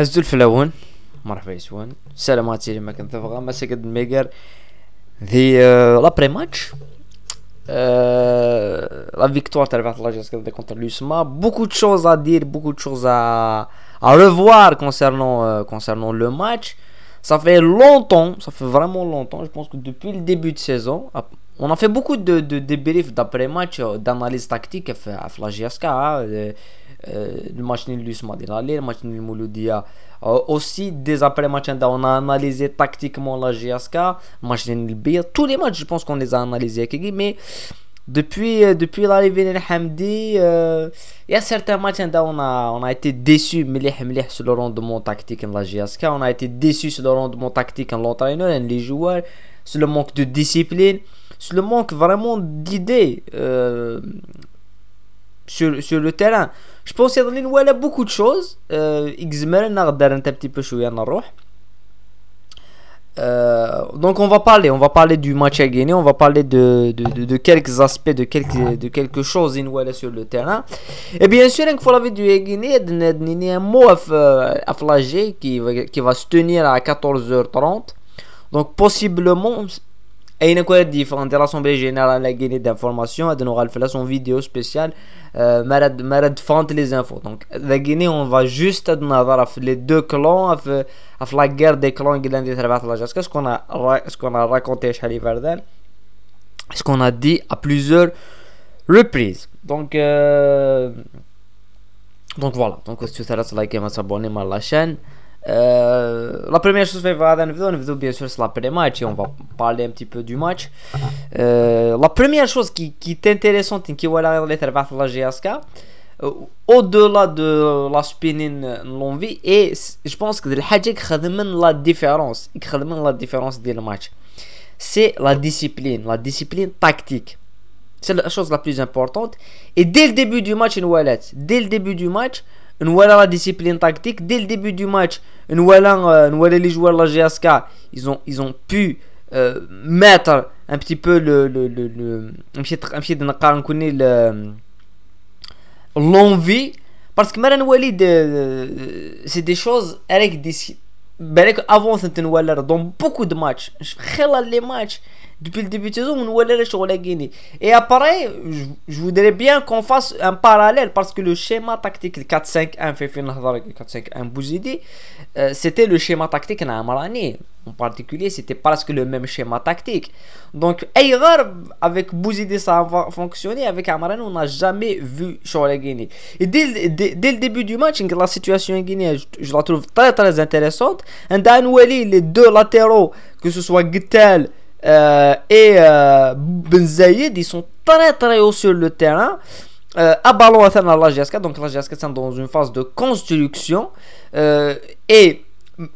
عزتو الفلاون. مرحبا يسوان. سلامات سيري ما كنت تبغى ما سكت ميجر ذي لابري ماتش la victoire تبعت لاجاسكا contre l'USMA. Beaucoup de choses à dire, beaucoup de choses à revoir concernant le match. Ça fait longtemps, ça fait vraiment longtemps. Je pense que depuis le début de saison, on a fait beaucoup de débriefs d'après match, d'analyse tactique à la GSK. Le match nul l'USMA de l'aller, le match nul Mouloudia. Aussi des après match on a analysé tactiquement la GSK, le match nul Bir. Tous les matchs, je pense qu'on les a analysés. Mais depuis l'arrivée de Hamdi, il y a certains matchs où on a été déçus sur le rendement tactique de la GSK. On a été déçus sur le rendement tactique de l'entraîneur et les joueurs, sur le manque de discipline, sur le manque vraiment d'idées sur le terrain. Je pense qu'il y a beaucoup de choses. Donc on va parler du match à gagner, on va parler de quelques aspects, de quelque chose sur le terrain. Et bien sûr, il faut la vidéo à gagner, il y a un mot à flager qui va se tenir à 14h30. Donc possiblement, il y a quoi différent de l'Assemblée Générale à gagner d'informations, on aura fait son vidéo spéciale. Marad font les infos. Donc la Guinée, on va juste les deux clans, la guerre des clans qui l'ont dit ce qu'on a raconté chez Verden, ce qu'on a dit à plusieurs reprises. Donc voilà. Donc si tu as liké, s'abonner à la chaîne. La première chose que je vais faire une vidéo bien sûr c'est l'après-match et on va parler un petit peu du match. La première chose qui est intéressante et qui va aller faire la GSK au-delà de la spinning l'envie, et je pense que la différence du match, c'est la discipline tactique. C'est la chose la plus importante. Et dès le début du match, on voit la discipline tactique. Dès le début du match, on voit les joueurs de la GSK, ils ont pu mettre un petit peu l'envie, parce que Maran Walid, c'est des choses avec avant dans beaucoup de matchs, les matchs depuis le début de saison, on voit les choses à gagner. Et après, je voudrais bien qu'on fasse un parallèle, parce que le schéma tactique 4-5-1 fait 4-5-1 Bouzidi, c'était le schéma tactique Amarani. En particulier, c'était presque le même schéma tactique. Donc, avec Bouzidi, ça a fonctionné. Avec Amarani, on n'a jamais vu Chouala gagner. Et dès le début du match, la situation guinéenne, je la trouve très très intéressante. Les deux latéraux, que ce soit Gittel et Ben Zayed, ils sont très très hauts sur le terrain. À ballon à la GSK, donc la GSK est dans une phase de construction, et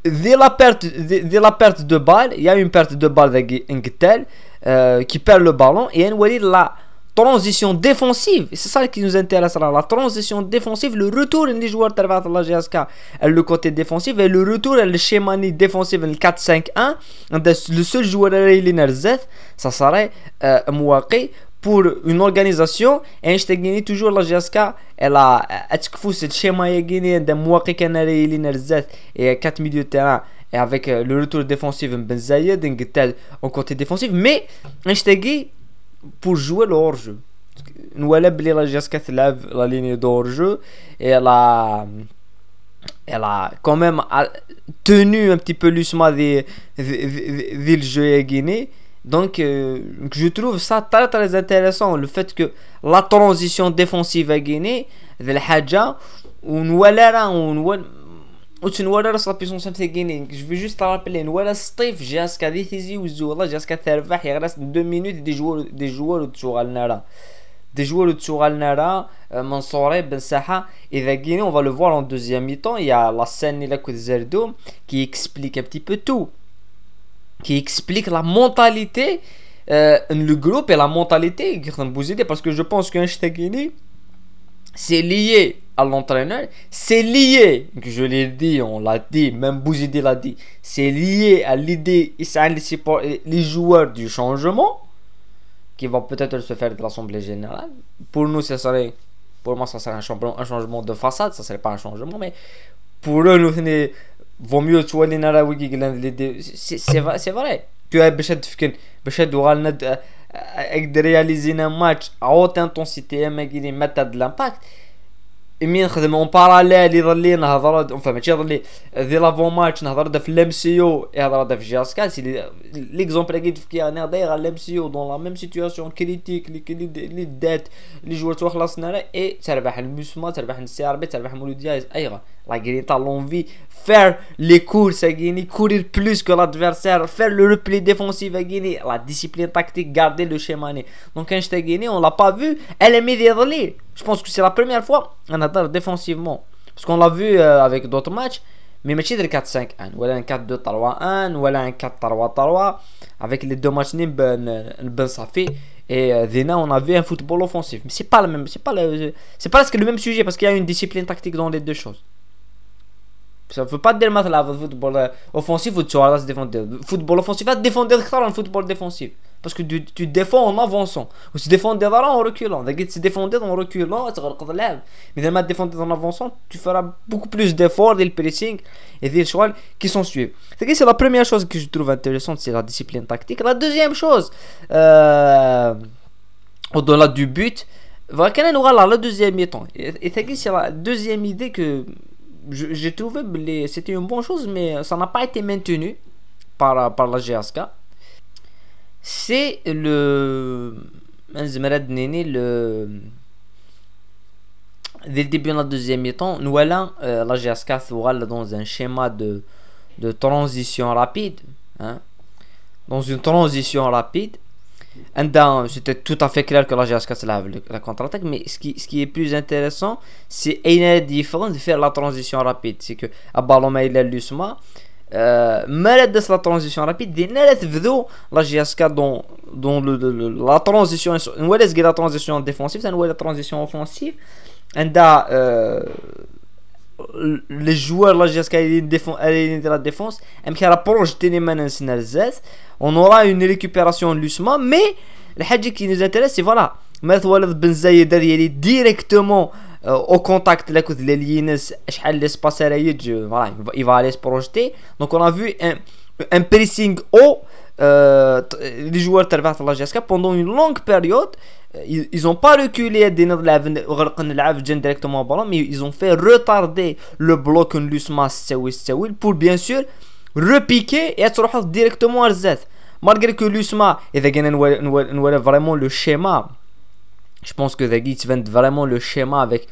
dès la perte de balle, il y a une perte de balle avec Ngtel qui perd le ballon, et la transition défensive, c'est ça qui nous intéresse là, la transition défensive, le retour des joueurs de la GSK, le côté défensif, et le retour, le schéma défensif, le 4-5-1, le seul joueur ça serait Mouaki pour une organisation. Et je te toujours la GSK, elle a ce schéma de Mouaki qui et 4 milieux de terrain, et avec le retour défensif Ben Zayed en côté défensif, mais je te pour jouer le hors-jeu. Nous la GSK la ligne de hors-jeu, et elle a quand même tenu un petit peu l'USMA de le jeu à Guinée. Donc je trouve ça très très intéressant, le fait que la transition défensive à Guinée de la Hadja, la puissance de Guinée. Je veux juste te rappeler, Steve GSK décisif ou Zoula GSK Tervah, il reste 2 minutes, des joueurs autour Al-Nara. Des joueurs autour Al-Nara, Mansouré, Ben Saha, et la Guinée, on va le voir en deuxième mi-temps. Il y a la scène Zerdo qui explique un petit peu tout, qui explique la mentalité, le groupe et la mentalité, parce que je pense qu'un Guinée, c'est lié à l'entraîneur, c'est lié, que je l'ai dit, on l'a dit, même Bouzidi l'a dit, c'est lié à l'idée, les joueurs du changement, qui va peut-être se faire de l'Assemblée Générale. Pour nous, pour moi, ça serait un changement de façade, ça serait pas un changement, mais pour eux nous vaut mieux تولي نرى ويكي c'est vrai tu as باش تفكر باش دوغالنا اقدر رياليزينا ماتش à haute intensité اما كاين متى د لامباكت مي نخدم اون باراليل يظل نهضر فما ماشي يظل ذي لافون ماتش نهضر في الام سي او يهضر في جي اس كا سي ليكزومبل اللي في انا داير الام سي او دون لا ميم سيتوياسيون كريتيك اللي دات لي جوار توخلصنا اي تربح الموسما تربح السي ار بي تربح مولوديا ايغا لا غيني تا لونفي faire les courses à gagner, courir plus que l'adversaire, faire le repli défensif à gagner, la discipline tactique, garder le schéma. Donc quand je t'ai gagné, on l'a pas vu, elle est mise derrière. Je pense que c'est la première fois on adore défensivement. Parce qu'on l'a vu avec d'autres matchs, mais match de 4-5-1, ou un 4-2-3-1, ou un 4-3-3, avec les deux matchs ben ça fait. Et Zena, on a vu un football offensif. Mais c'est pas le même, c'est presque le même sujet parce qu'il y a une discipline tactique dans les deux choses. Ça ne veut pas dire مثلا le football offensif ou tu vas se défendre. Football offensif, tu défendre أكثر en football défensif. Parce que tu défends en avançant. Ou tu défends en reculant. Donc tu défends en reculant, tu vas le mais si tu défends en avançant, tu feras beaucoup plus d'efforts, des pressing et des choix qui sont suivus. C'est la première chose que je trouve intéressante, c'est la discipline tactique. La deuxième chose, au-delà du but, on aura la deuxième mi-temps. Et c'est la deuxième idée que j'ai trouvé que c'était une bonne chose, mais ça n'a pas été maintenu par la GSK. C'est dès le début de la deuxième mi-temps, nous voilà la GSK dans un schéma de transition rapide, hein, dans une transition rapide. C'était tout à fait clair que la GSK c'est la contre-attaque, mais ce qui est plus intéressant, c'est une différence de faire la transition rapide. C'est que à ballon mais il a l'usma malade de la transition rapide, la GSK dans la transition, la transition défensive, c'est la transition offensive. Les joueurs de la GSK de la défense, on aura une récupération de l'USMA, mais le hadji qui nous intéresse, c'est voilà, Ben Zayed est directement au contact avec les lignes, voilà, il va aller se projeter. Donc on a vu un pressing haut, les joueurs de la GSK pendant une longue période. Ils n'ont pas reculé directement au ballon, mais ils ont fait retarder le bloc en l'USMA pour bien sûr repiquer et être directement à Z. Malgré que l'USMA est vraiment le schéma, je pense que Zagit vend vraiment le schéma avec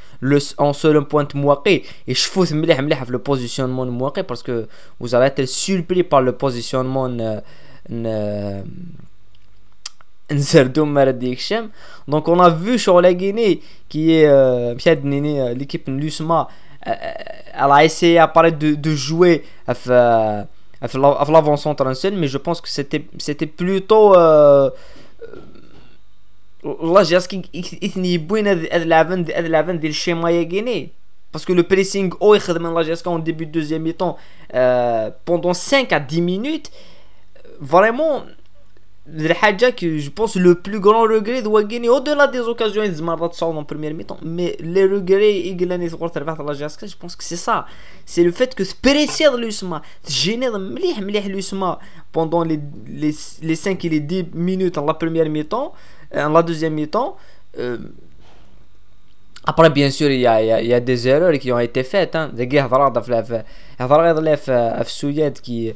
en seul point de Mouaki. Et je fous le positionnement de Mouaki parce que vous allez être surpris par le positionnement donc on a vu sur la Guinée qui est l'équipe de l'USMA, elle a essayé de jouer à l'avant-centre en seul, mais je pense que c'était plutôt والله جاسكي اثني بوين هاد العفن ديال الشيما يا غيني parce que le pressing haut يخدم لا جاسكا en début de deuxième mi-temps pendant 5 à 10 minutes vraiment الحاجه que je pense le plus grand regret de Guinée au-delà des occasions ils مرات تصاوبوا en première mi-temps mais les regrets يقلاني ثقور تربح لا جاسكا je pense que c'est ça, c'est le fait que presser l'USMA تجيني مليح l'USMA pendant les 5 et les 10 minutes en la première mi-temps. En la deuxième mi-temps, après bien sûr il y a des erreurs qui ont été faites, hein. Souyed qui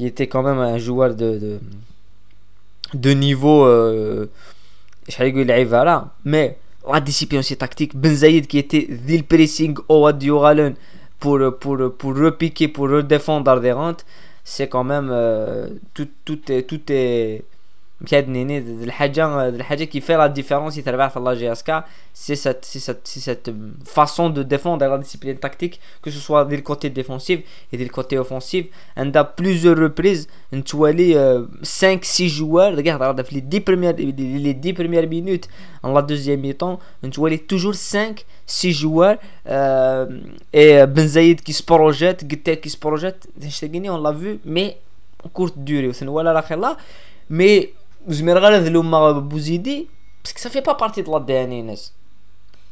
était quand même un joueur de niveau mais la discipline aussi tactique. Ben Zayed qui était le pressing au Dioralen pour repiquer, pour redéfendre Arderant, c'est quand même tout est الحاجة qui fait la différence il تربح في la GSK, c'est cette façon de défendre la discipline tactique, que ce soit du côté défensif et du côté offensif. On a plusieurs reprises on توالي 5-6 joueurs regarde les 10 premières minutes en la deuxième mi-temps on توالي toujours 5-6 joueurs et Ben Zayed qui se projette, Gutter qui se projette, on l'a vu mais en courte durée mais Bouzidi, parce que ça fait pas partie de l'ADN.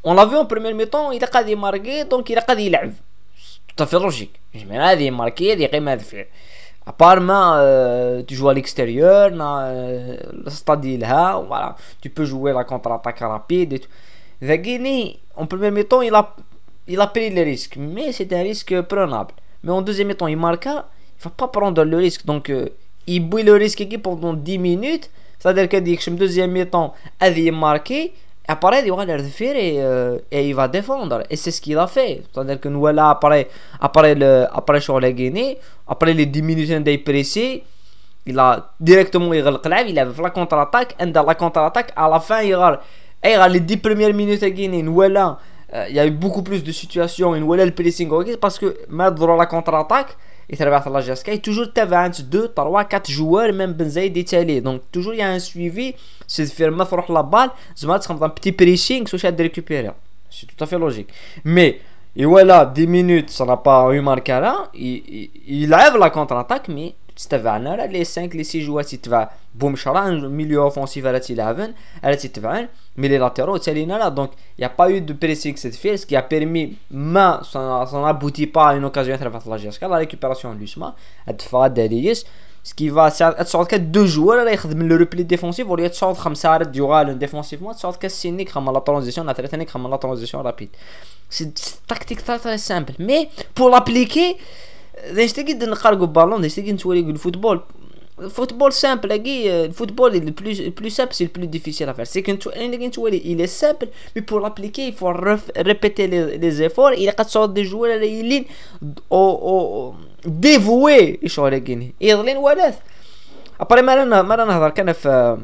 On l'a vu en première mi-temps, il a qu'à marquer, donc il a qu'à tout à fait logique. Mais là, il est marqué, il est fait. Apparemment, tu joues à l'extérieur, le stade est là, voilà. Tu peux jouer la contre-attaque rapide et tout. La Guinée, en premier mi-temps, il a pris le risque, mais c'est un risque prenable. Mais en deuxième mi-temps, il marque, il va pas prendre le risque. Donc, il bouille le risque pendant 10 minutes. C'est-à-dire que le deuxième mi-temps, il est marqué. Après, il va le refaire et il va défendre. Et c'est ce qu'il a fait. C'est-à-dire que nous, voilà, après sur la Guinée, après les 10 minutes d'être pressé, il a directement il a fait la contre-attaque. Et dans la contre-attaque, à la fin, il a les 10 premières minutes à Guinée. Nous, voilà, il y a eu beaucoup plus de situations. Nous, voilà le pressing. Parce que, maintenant, la contre-attaque, il travaille à la GSK. Et toujours, tu as 2, 3, 4 joueurs, même Benzaï détaillé. Donc, toujours, il y a un suivi. C'est de faire mettre la balle, c'est un petit pressing, c'est de récupérer. C'est tout à fait logique. Mais, et voilà, 10 minutes, ça n'a pas eu marqué là. Il lève la contre-attaque, mais si tu vas les 5, les 6 joueurs, si tu vas, boum, un milieu offensif, mais les latéraux, c'est là. Donc, il n'y a pas eu de pressing cette fois, ce qui a permis, mais ça n'aboutit pas à une occasion de faire la GSK, la récupération de l'USMA, de faire des ce qui va تصعد deux joueurs اللي يخدم le repli défensif ولا تصعد 5 عرض يغال défensivement تصعد كسينيك خمم la transition la ثلاثه خمم la transition rapide c'est tactique très simple mais pour l'appliquer داش تقد نقرقوا بالون داش تقد نتولي الفوتبول football simple le football est le plus simple, c'est le plus difficile à faire. C'est que il est simple, mais pour l'appliquer il faut répéter les efforts. Il y a sorte de joueurs اللي dévoués يشعر الجيني يضلين ولات. après ما نهضر كان في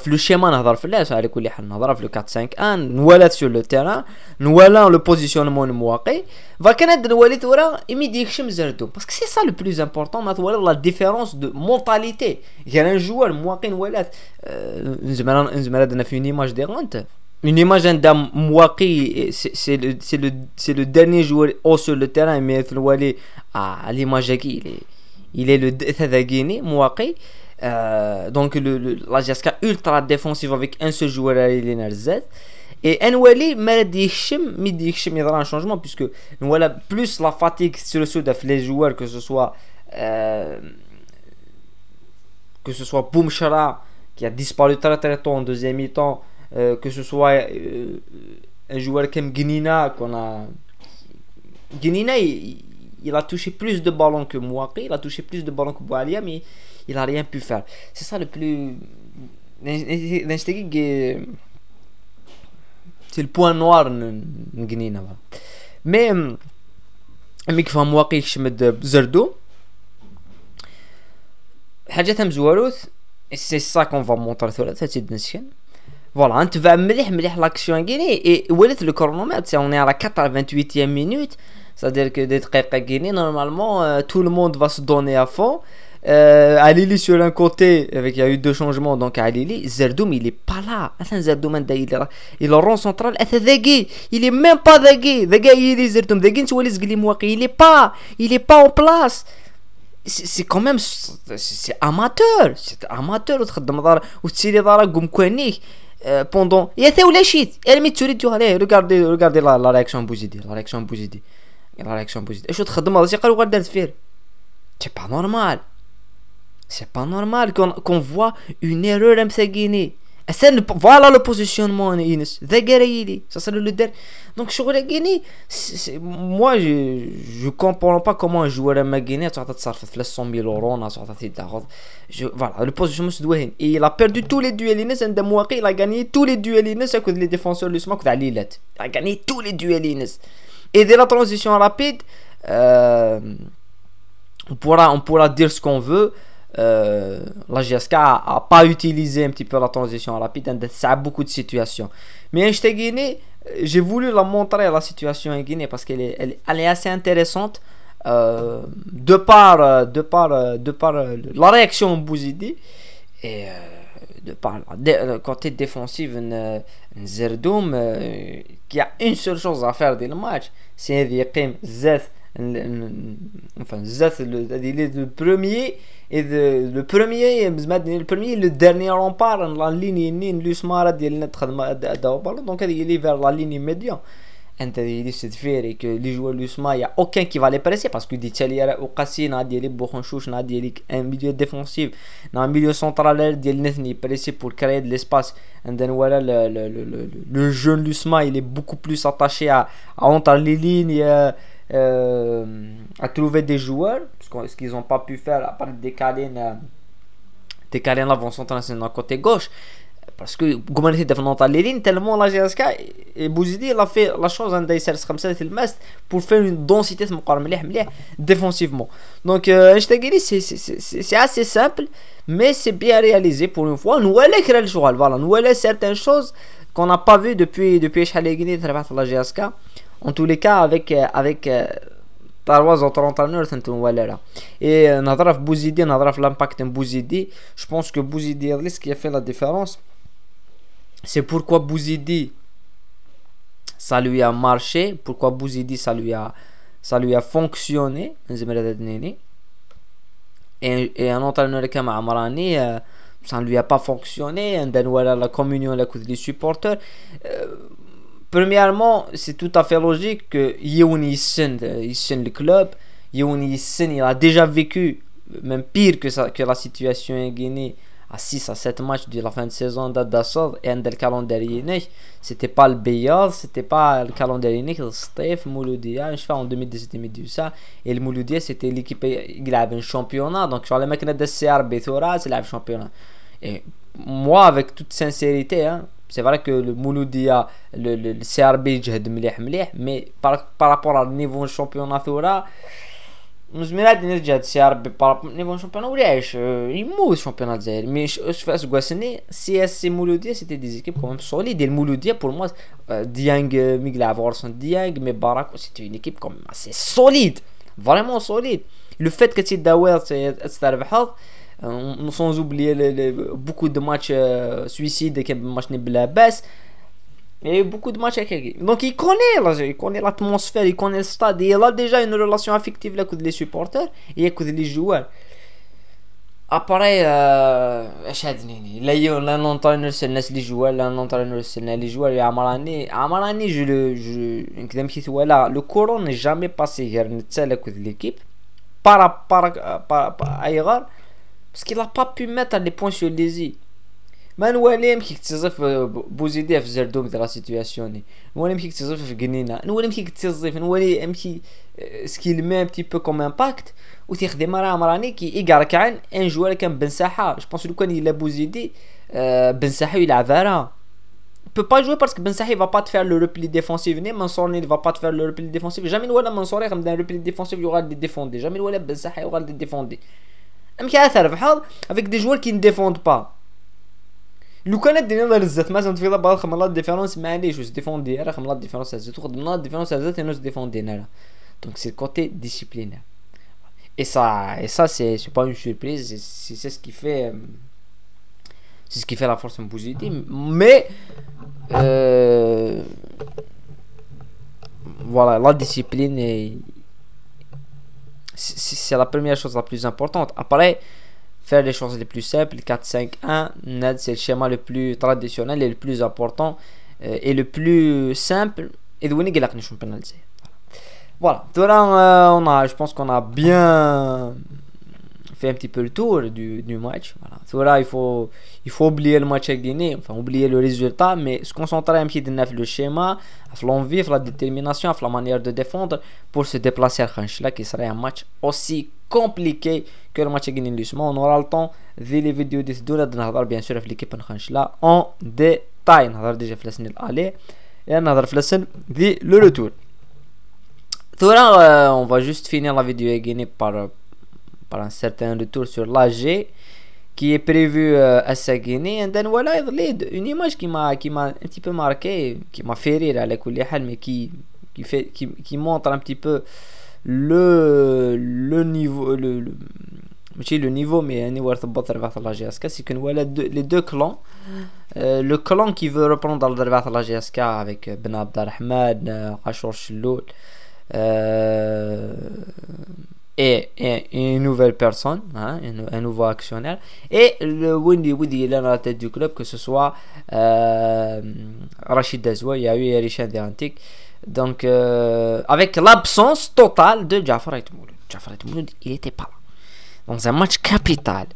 لو شيما نهضر في اللاس على كل حال نهضر في لو 4 5 1 نولات سور لو تيران نولا لو بوزيسيونمون مواقي فكان نولي ثورا يمدي يخشم زردو باسكو سي سا لو بلوز امبورطون ما تولي لا ديفيرونس دو مونتاليتي يعني ان جوار مواقي نولات نزمر عندنا في ايماج ديرونت une image d'un Mouaki c'est le dernier joueur sur le terrain mais à l'image qui il est le Guinée Mouaki. Donc la GSK ultra défensive avec un seul joueur à l'NRZ et Nwali midi il y aura un changement puisque voilà plus la fatigue sur le sud de les joueurs que ce soit Boumchara qui a disparu très tôt en deuxième mi-temps, que ce soit un joueur comme Guinina qu'on a Guinina il a touché plus de ballons que Mouaki, il a touché plus de ballons que Boualia mais il a rien pu faire. C'est ça le plus c'est le point noir en Guinée. Mais كيف مواقي يشمد زردو حاجات مزواروث c'est ça qu'on va montrer ثلاثة تزيد نسخن. Voilà, انت va مليح l'action Guinée et ولات le chronomètre, on est à la 88e minute, c'est-à-dire que des دقيقة Guinée normalement tout le monde va se donner à fond. Alili sur un côté, il y a eu deux changements donc Alili, Zerdoum il est pas là. Attends, Zerdoum il rend central. Il est même pas Dagui il est Zerdoum. Dagui il est pas en place. C'est quand même c'est amateur. C'est amateur ou تسيري دارك قوم كونيك pendant il était où les shit elle met sur tu allez regardez la réaction Bouzidi ايش تخدم هذا شي قالوا غادي تفير c'est pas normal. C'est pas normal qu'on voit une erreur à Guinée. Voilà le positionnement Ines. Ça c'est le dernier. Donc sur la Guinée, moi je comprends pas comment un joueur à Guinée tu as تصرف 300 000 euros on a sorti voilà le positionnement se doit et il a perdu tous les duels Ines عند مواقي il a gagné tous les duels Ines avec les défenseurs du SMAC d'Alilat. Il a gagné tous les duels Ines. Et dès la transition rapide on pourra dire ce qu'on veut. La GSK a pas utilisé un petit peu la transition rapide, ça a beaucoup de situations. Mais en Guinée, j'ai voulu la montrer la situation en Guinée parce qu'elle est assez intéressante de par la réaction de Bouzidi et de par le côté défensif de Zerdoum qui a une seule chose à faire dans le match, c'est Yaqim Zeth. Enfin Zeth le premier et le premier le dernier rempart la ligne l'usmara ديال donc il est vers la ligne médiane انت تفيري que les joueurs l'USMA il y a aucun qui va les presser parce que dit Tchaliara ou Qassina ديالي بوخنشوش ديالي un milieu défensif un milieu central ديال نثني pressé pour créer de l'espace and then voilà le jeune l'USMA il est beaucoup plus attaché à entre les lignes à trouver des joueurs ce qu'ils ont pas pu faire à part décaler l'avant central d'un côté gauche. Parce que comme on était devant les lignes tellement la GSK et Bouzidi il a fait la chose عند يسرس 5 الماس pour faire une densité مقارنة مليح défensivement. Donc c'est assez simple mais c'est bien réalisé pour une fois. Nous allons créer le joueur voilà nous allons certaines choses qu'on n'a pas vu depuis شحال يجيني تبعت la GSK en tous les cas avec ترواز انترونترونور ثنتون ولا لا et نهضر في بوزيدي نهضر في l'impact بوزيدي je pense que Bouzidi ce qui a fait la différence. C'est pourquoi Bouzidi ça lui a marché, pourquoi Bouzidi ça lui a fonctionné et un entraîneur comme Amrani ça ne lui a pas fonctionné. Et then voilà la communion avec les supporters. Premièrement, c'est tout à fait logique que Youni Isen le club, Youni Isen il a déjà vécu même pire que la situation en Guinée. À 6 à 7 matchs de la fin de saison d'Assad et le calendrier c'était pas le Beyaz, c'était pas le calendrier Stef Mouloudia je fais en 2017 ça et le Mouloudia c'était l'équipe qui avait un championnat donc sur les mecs de CRB Thora c'est le championnat et moi avec toute sincérité hein, c'est vrai que le Mouloudia le CRB جهد مليح mais par rapport au niveau du championnat Thora مزميرات نرجع تسيار بباراب نيفو شامبيونات ولاش يموت شامبيونات الجزائر مي فاس كواسني سي اس سي مولوديا سيتي دي زيكيب كوميم سوليد ديال مولوديا بور موا ديانغ ميغلا فورسون ديانغ مي باراكو سيتي اون ايكيب كوميم سي سوليد فريمون سوليد لو فيت كتي داوير تستربحض sans oublier beaucoup de matchs suicides qui match بلا باس. Il y a eu beaucoup de matchs avec lui. Donc il connaît l'atmosphère, il connaît le stade. Il a déjà une relation affective avec les supporters et avec les joueurs. Après, l'entraîneur c'est les joueurs, l'entraîneur c'est les joueurs. Et Amarani, le courant n'est jamais passé avec l'équipe par ailleurs parce qu'il n'a pas pu mettre les points sur les i. ما نواليم كي تتصف بوزيدي في زردوم ديال لا سيتوياسيون نواليم كي تتصف في غنينه نواليم كي تتصف نوالي امشي سكيل مي ان بتي بو كوم امباكت وتيخدم راه مراني كي يقارك عن ان جوار كان بن ساحه جو بونس لو كان يلا بوزيدي بن ساحه يلعبها peut pas jouer parce que Ben Sahi va pas te faire le repli défensif ni Mansour ne va pas te faire le repli défensif jamais ولا Mansour يخدم dans le repli défensif il y aura des défendés jamais ولا Ben Sahi aura des défendés ام كي اثر بحال avec des joueurs qui ne défendent pas. لو كانت الدنيا لزات مثلا في بعض خمرات ديفيرونس معليش واش ديفوندي راه خمرات ديفيرونس هزت وخدمنا ديفيرونس هزت ناس ديفوندينا راه دونك سي كوتي ديسيبلينير et ça c'est pas une surprise c'est ce qui fait la force de Bouzidi mais voilà la discipline c'est la première chose la plus importante. Après faire les choses les plus simples, 4-5-1, c'est le schéma le plus traditionnel et le plus important et le plus simple. Et d'où est-ce que championnat. Voilà. Je pense qu'on a bien fait un petit peu le tour du match. Voilà. Il faut oublier le match à Guinée, enfin oublier le résultat, mais se concentrer un petit peu sur le schéma, sur l'envie, sur la détermination, sur la manière de défendre pour se déplacer à Khanchla, qui serait un match aussi compliqué que le match à Guinée. On aura le temps de les vidéos de Doula de Nadar, bien sûr, avec l'équipe de Khanchla en détail. On a déjà fait la scène aller et on a fait la scène de le retour. On va juste finir la vidéo à Guinée par un certain retour sur l'AG qui est prévu à Guinée. Et then voilà, une image qui m'a un petit peu marqué, qui m'a fait rire à la coulière, mais qui montre un petit peu le niveau, le niveau, mais un niveau de la GSK, c'est que voilà les deux clans. Le clan qui veut reprendre le la GSK avec Ben Abdelrahman, Achour Chiloul et une nouvelle personne, hein, un nouveau actionnaire, et le Windy il est à la tête du club, que ce soit Rachid Dazoua, il y a eu Richard Derantik. Donc, avec l'absence totale de Jafar Ait Mouloud. Jafar Ait Mouloud, il était pas là. Dans un match capital.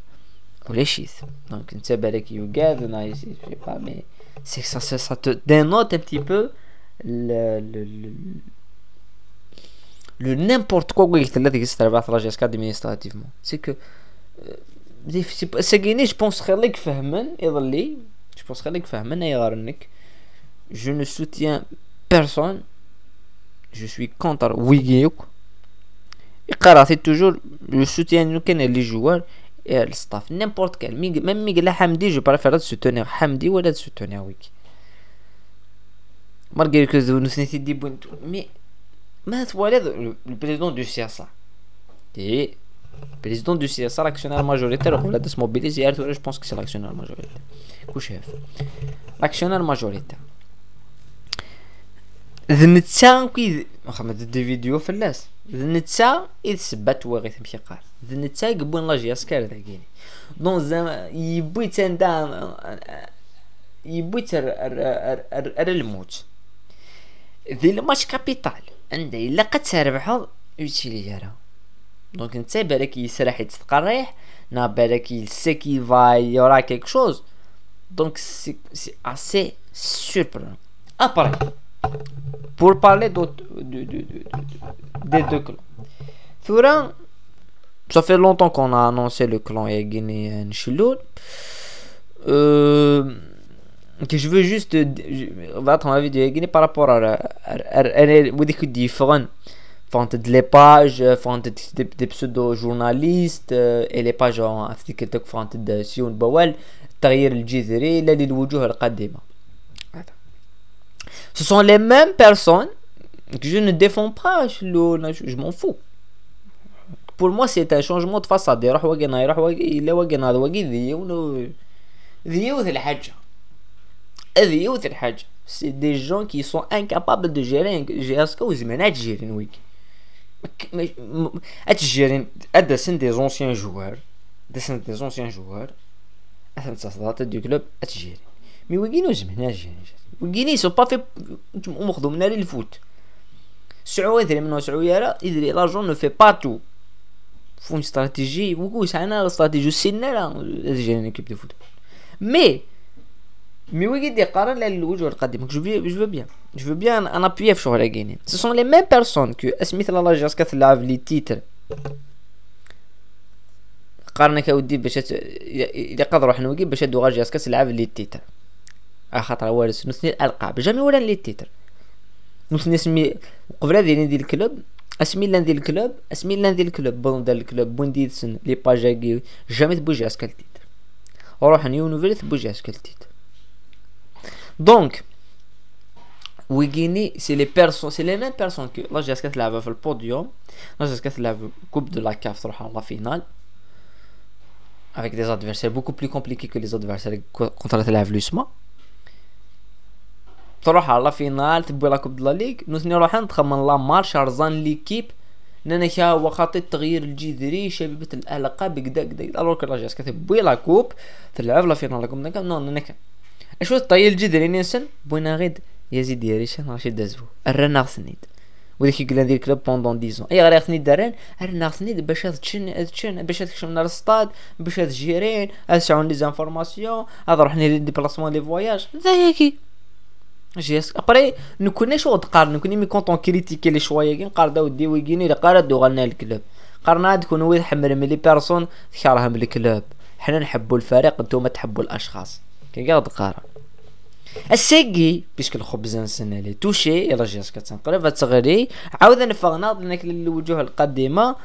Ou les chiffres. Donc, tu sais, you get, je sais pas, mais c'est que ça te dénote un petit peu le n'importe quoi qui est la GSK administrativement. C'est que c'est gagné, je pense que je ne soutiens personne. Je suis contre Wigiyuk. Et c'est toujours le soutien les joueurs et le staff. N'importe quel. Même Miguel Hamdi, je préfère soutenir Hamdi ou de soutenir Wiki. Malgré que nous sommes dit bon. Mais le président du CSA. Et le président du CSA, l'actionnaire majoritaire, on l'a se mobiliser. Je pense que c'est l'actionnaire majoritaire. L'actionnaire majoritaire. ذنتسا كي محمد دي فيديو فلاس ذنتسا يثبت واغي تمشي قال ذنتسا يقبون لا جي اسكار داكيني دون زعما يبويت اندا يبويت الموت ذي الماتش كابيتال عندها الا قد تربحوا يوتيليرا دونك انت بالك يسرح يتقريح نا بالك يسكي فاي يورا كيك شوز دونك سي اسي سوربرون ابري. Pour parler des deux clans. Thouran, ça fait longtemps qu'on a annoncé le clan Yagini Nchiloun. Que je veux juste battre en avis de Yagini par rapport à des différents. Les pages, des pseudo-journalistes et les pages en Afrique de Sion Bawal, Tahir el-Jizri, là, l'Wujuh al-Qadima. Ce sont les mêmes personnes que je ne défends pas. Je m'en fous. Pour moi, c'est un changement de façade. C'est des gens qui sont incapables de gérer un GSK ou des anciens joueurs. Des anciens joueurs. Du club. Mais oui, ils sont pas fait le foot. L'argent ne fait pas tout. Il faut une stratégie. La stratégie, c'est une équipe de foot. Mais je veux bien en appuyer sur la Guinée. Ce sont les mêmes personnes que Smith les titres. قارنك اودي باش اذا قدروا حنا وكي باش هادو غاجي اسكا تلعب لي تيتر خاطر وارث نثني الالقاب جامي ولا لي تيتر نثني اسمي قبل هذه ندير الكلوب اسمي لان ديال الكلوب اسمي لان ديال الكلوب بون ديال الكلوب بوندي سن لي باجاكي جامي تبوجي اسكا التيتر وروح نيونوفيل تبوجي اسكا التيتر دونك ويغيني سي لي بيرسون سي لي ميم بيرسون كو لا جاسكا تلعب في البوديوم لا جاسكا تلعب كوب دو لا كاف تروح على لا فينال avec des adversaires beaucoup plus compliqués que les adversaires contre la Vlusma. تروح على لا فينال تبوي لا كوب دو لا ليغ نوثني روح نتخمن لا مارش ارزان ليكيب نانا هو خاطي التغيير الجذري شبيبه الالقاب كدا الوغ كو لا جاس كتبوي لا كوب تلعب لا فينال كوم داك نو نك اشو الطيل الجذري ننسن بوينا غيد يزيد يريشان رشيد دازبو الرنا سنيد وديك يقول ندير كلوب بوندون 10 اي غير خصني دارين رنا خصني باش تشن باش تكشف من الستاد باش تجيرين اسعون لي زانفورماسيون هذا روح لي ديبلاسمون لي فواياج ذاكي جيس ابري نكون شو تقارن نكون مي كونطون كريتيكي لي شويه قاردا ودي ويجيني اللي قارد وغلنا الكلوب قارنا تكون ويد حمر من لي بيرسون تكرهها من الكلوب حنا نحبوا الفريق نتوما تحبوا الاشخاص كي قاعد تقارن السيكي بيسك الخبز نسنى لي توشي يلا جاس كتنقلب تغري عاود نفغنا لك الوجوه القديمه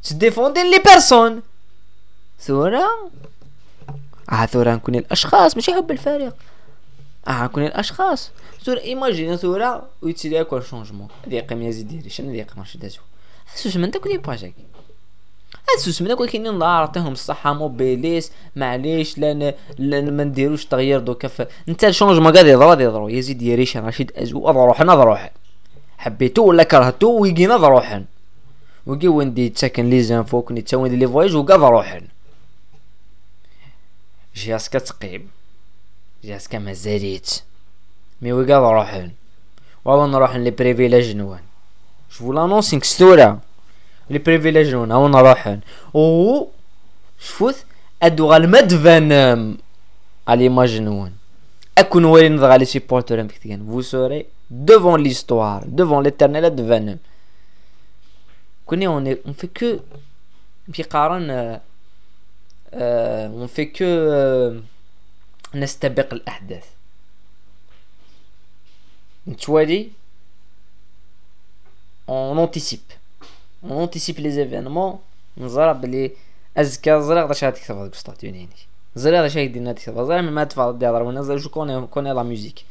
تديفوندين لي بيرسون ثورة ثورة نكون الاشخاص ماشي حب الفريق نكون الاشخاص ثورة ايماجين ثورة ويتسيدي اكو شونجمون ديق يزيد ديري شنو ديق ماشي دازو اسوس من داك لي باجاكي اسوس من داك كاينين الله يعطيهم الصحه موبيليس معليش لا ما نديروش تغيير دوكا انت الشونجمون قاعد يضرو يزيد يريش رشيد ازو اضروح حبيتو ولا كرهتو ويجينا ضروحن وكي وين تسكن لي زانفو كني تسوي لي فواياج وكا ضروحن جاسكا تقيب جاسكا مازاليت مي وكا ضروحن والله نروح لي بريفيليج نوان. شوفوا لانونسينغ ستورا لي بريفيليج نوان هاو نروح او شفوت ادو غالمد فانم على ليماج نوان اكون وين نضغى لي سيبورتور مكتيان vous serez devant l'histoire devant l'éternel de Venom. كوني on fait que في قارن on fait que نستبق الأحداث نتوالي on anticipe les événements نزرع بلي أزكى زرع غدا شاد تكتب هذاك ستاتيونيني زرع غدا شاد يدينا تكتب زرع ما تفعل دي هضر ونزل جو كوني لا ميوزيك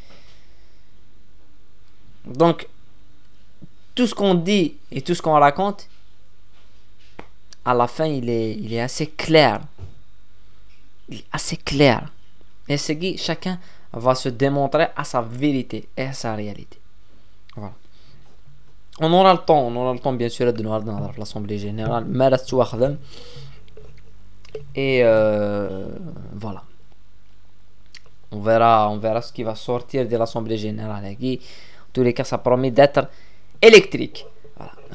donc tout ce qu'on dit et tout ce qu'on raconte à la fin il est assez clair. Il est assez clair. Et c'est que chacun va se démontrer à sa vérité et à sa réalité. Voilà. On aura le temps bien sûr de nous rendre dans l'Assemblée Générale. Et voilà. On verra ce qui va sortir de l'Assemblée Générale. En tous les cas, ça promet d'être électrique.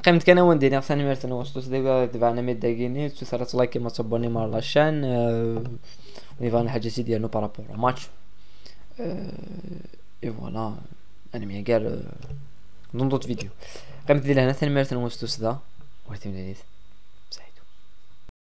قيمت كان وندير ثاني مرتين وسط دابا ميد داكيني تسرات لايك ما تابوني مع لاشين ونيفان حاجه سي ديالو بارابور ماتش اي فوالا انا مي غير دون دوت فيديو قيمت لهنا ثاني مرتين وسط دا وريتي